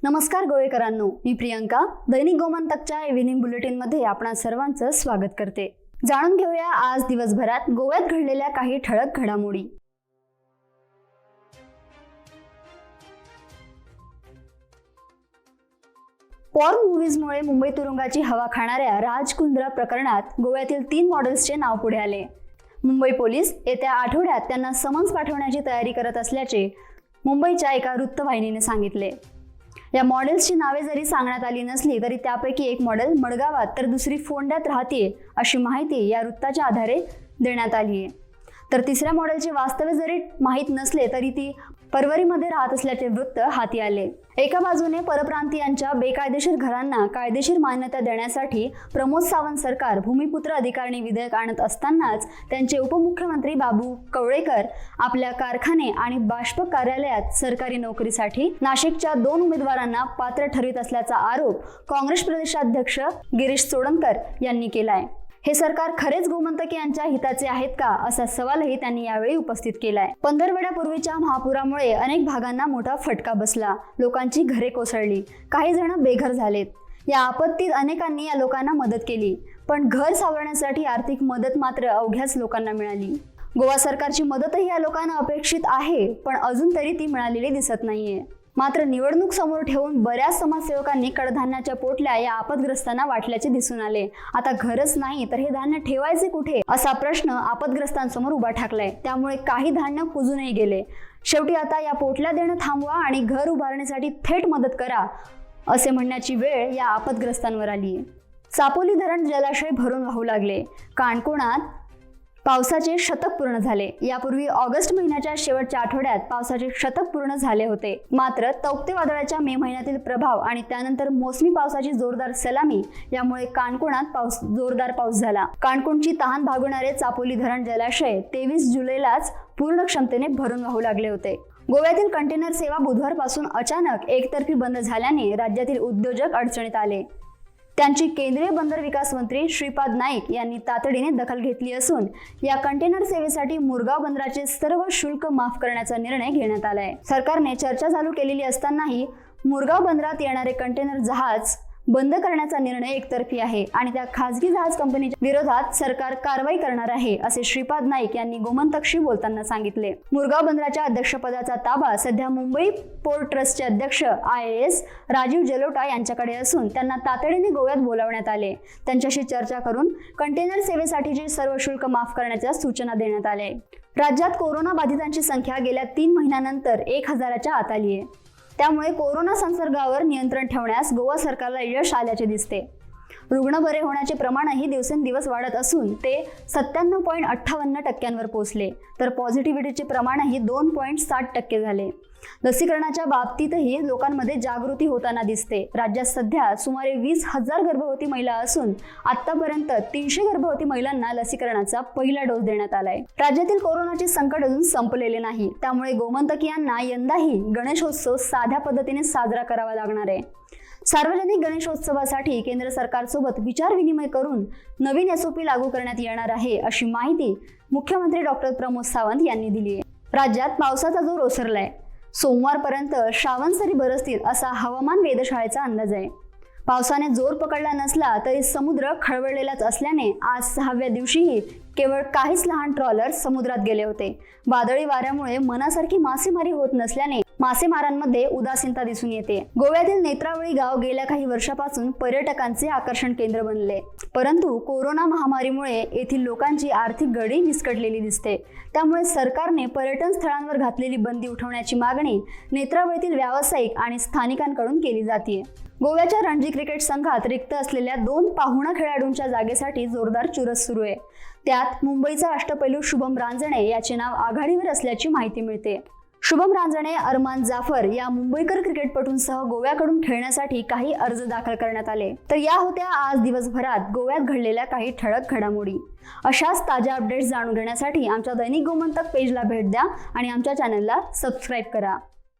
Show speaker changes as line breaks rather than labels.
नमस्कार गोवेकरांनो, मी प्रियंका. दैनिक गोमंतकच्या इव्हिनिंग बुलेटिनमध्ये आपणा सर्वांचं स्वागत करते. जाणून घेऊया आज दिवसभरात गोव्यात घडलेल्या काही ठळक घडामोडी. पॉर्न मूव्हीजमुळे मुंबई तुरुंगाची हवा खाणाऱ्या राज कुंद्रा प्रकरणात गोव्यातील 3 मॉडेल्सचे नाव पुढे आले. मुंबई पोलीस येत्या आठवड्यात त्यांना समन्स पाठवण्याची तयारी करत असल्याचे मुंबईच्या एका वृत्तवाहिनीने सांगितले. या मॉडेल्सची नावे जरी सांगण्यात आली नसली तरी त्यापैकी एक मॉडेल मडगावात तर दुसरी फोंड्यात राहते अशी माहिती या वृत्ताच्या आधारे देण्यात आली आहे. तर तिसऱ्या मॉडेलचे वास्तव्य जरी माहीत नसले तरी ती परवरीमध्ये राहत असल्याचे वृत्त हाती आले. एका बाजूने परप्रांतीयांच्या बेकायदेशीर घरांना कायदेशीर मान्यता देण्यासाठी प्रमोद सावंत सरकार भूमिपुत्र अधिकारणी विधेयक आणत असतानाच त्यांचे उपमुख्यमंत्री बाबू कवळेकर आपल्या कारखाने आणि बाष्प कार्यालयात सरकारी नोकरीसाठी नाशिकच्या 2 उमेदवारांना पात्र ठरवित असल्याचा आरोप काँग्रेस प्रदेशाध्यक्ष गिरीश चोडणकर यांनी केलाय. हे सरकार खरेच गोमंतकीयांच्या हिताचे आहेत का असा सवालही त्यांनी यावेळी उपस्थित केलाय. पंधरवड्यापूर्वीच्या महापुरामुळे अनेक भागांना मोठा फटका बसला. लोकांची घरे कोसळली, काही जण बेघर झालेत. या आपत्तीत अनेकांनी या लोकांना मदत केली, पण घर सावरण्यासाठी आर्थिक मदत मात्र अवघ्याच लोकांना मिळाली. गोवा सरकारची मदतही या लोकांना अपेक्षित आहे, पण अजून तरी ती मिळालेली दिसत नाहीये. मात्र निवडणूक समोर ठेवून बऱ्याच समाजसेवकांनी कडधान्याच्या पोटल्या या आपदग्रस्तांना वाटल्याचे दिसून आले. आता घरच नाही तर हे धान्य ठेवायचे कुठे असा प्रश्न आपदग्रस्तांसमोर उभा ठाकलाय. त्यामुळे काही धान्य कुजूनही गेले. शेवटी आता या पोटल्या देणं थांबवा आणि घर उभारण्यासाठी थेट मदत करा असे म्हणण्याची वेळ या आपदग्रस्तांवर आली. चापोली धरण जलाशय भरून वाहू लागले. काणकोणात पावसाचे शतक पूर्ण झाले. यापूर्वी ऑगस्ट महिन्याच्या शेवटच्या आठवड्यात पावसाचे शतक पूर्ण झाले होते. मात्र तौक्ते वादळाच्या मे महिन्यातील प्रभाव आणि त्यानंतर मोसमी पावसाची जोरदार सलामी यामुळे काणकोणात जोरदार पाऊस झाला. काणकोणची तहान भागवणारे चापोली धरण जलाशय 23 जुलैलाच पूर्ण क्षमतेने भरून वाहू लागले होते. गोव्यातील कंटेनर सेवा बुधवारपासून अचानक एकतर्फी बंद झाल्याने राज्यातील उद्योजक अडचणीत आले. त्यांची केंद्रीय बंदर विकास मंत्री श्रीपाद नाईक यांनी तातडीने दखल घेतली असून या कंटेनर सेवेसाठी मुरगाव बंदराचे सर्व शुल्क माफ करण्याचा निर्णय घेण्यात आलाय. सरकारने चर्चा चालू केलेली असतानाही मुरगाव बंदरात येणारे कंटेनर जहाज बंद करण्याचा निर्णय एकतर्फी आहे आणि त्या खासगी जहाज कंपनीच्या विरोधात सरकार कारवाई करणार आहे असे श्रीपाद नाईक यांनी गोमंतकशी बोलताना सांगितले. मुरगाव बंदराच्या अध्यक्षपदाचा ताबा सध्या मुंबई पोर्ट ट्रस्टचे अध्यक्ष IAS राजीव जलोटा यांच्याकडे असून त्यांना तातडीने गोव्यात बोलावण्यात आले. त्यांच्याशी चर्चा करून कंटेनर सेवेसाठीचे सर्व शुल्क माफ करण्याच्या सूचना देण्यात आल्या. राज्यात कोरोना बाधितांची संख्या गेल्या 3 महिन्यांनंतर 1000च्या आत आली आहे. त्यामुळे कोरोना संसर्गावर नियंत्रण ठेवण्यास गोवा सरकारला यश आल्याचे दिसते. रुग्ण बरे होण्याचे प्रमाणही दिवसेंदिवस वाढत असून ते 97.58% पोहोचले, तर पॉझिटिव्हिटीचे प्रमाणही 2.60% झाले. लसीकरणाच्या बाबतीतही लोकांमध्ये जागृती होताना दिसते. राज्यात सध्या सुमारे 20,000 गर्भवती महिला असून आतापर्यंत 300 गर्भवती महिलांना लसीकरणाचा पहिला डोस देण्यात आलाय. राज्यातील कोरोनाचे संकट अजून संपलेले नाही. त्यामुळे गोमंतकीयांना यंदाही गणेशोत्सव साध्या पद्धतीने साजरा करावा लागणार आहे. सार्वजनिक गणेशोत्सवासाठी केंद्र सरकारसोबत विचारविनिमय करून नवीन SOP लागू करण्यात येणार आहे अशी माहिती मुख्यमंत्री डॉक्टर प्रमोद सावंत यांनी दिली आहे. राज्यात पावसाचा जोर ओसरलाय. सोमवारपर्यंत श्रावण सरी बरसतील असा हवामान वेधशाळेचा अंदाज आहे. पावसाने जोर पकडला नसला तरी समुद्र खळबळलेलाच असल्याने आज 6व्या दिवशीही केवळ काहीच लहान ट्रॉलर समुद्रात गेले होते. वादळी वाऱ्यामुळे मनासारखी मासेमारी होत नसल्याने मासेमारांमध्ये उदासीनता दिसून येते. गोव्यातील नेत्रावळी गाव गेल्या काही वर्षापासून पर्यटकांचे आकर्षण केंद्र बनले, परंतु कोरोना महामारीमुळे येथील लोकांची आर्थिक गडी विस्कटलेली दिसते. त्यामुळे सरकारने पर्यटन स्थळांवर घातलेली बंदी उठवण्याची मागणी नेत्रावळीतील व्यावसायिक आणि स्थानिकांकडून केली जाते. गोव्याच्या रणजी क्रिकेट संघात रिक्त असलेल्या 2 पाहुणा खेळाडूंच्या जागेसाठी जोरदार चुरस सुरू आहे. त्यात मुंबईचा अष्टपैलू शुभम रांजणे याचे नाव आघाडीवर असल्याची माहिती मिळते. शुभम रांजणे, अरमान जाफर या मुंबईकर क्रिकेटपटूंसह गोव्याकडून खेळण्यासाठी काही अर्ज दाखल करण्यात आले. तर या होत्या आज दिवसभरात गोव्यात घडलेल्या काही ठळक घडामोडी. अशाच ताज्या अपडेट्स जाणून घेण्यासाठी आमच्या दैनिक गोमंतक पेजला भेट द्या आणि आमच्या चॅनलला सबस्क्राईब करा.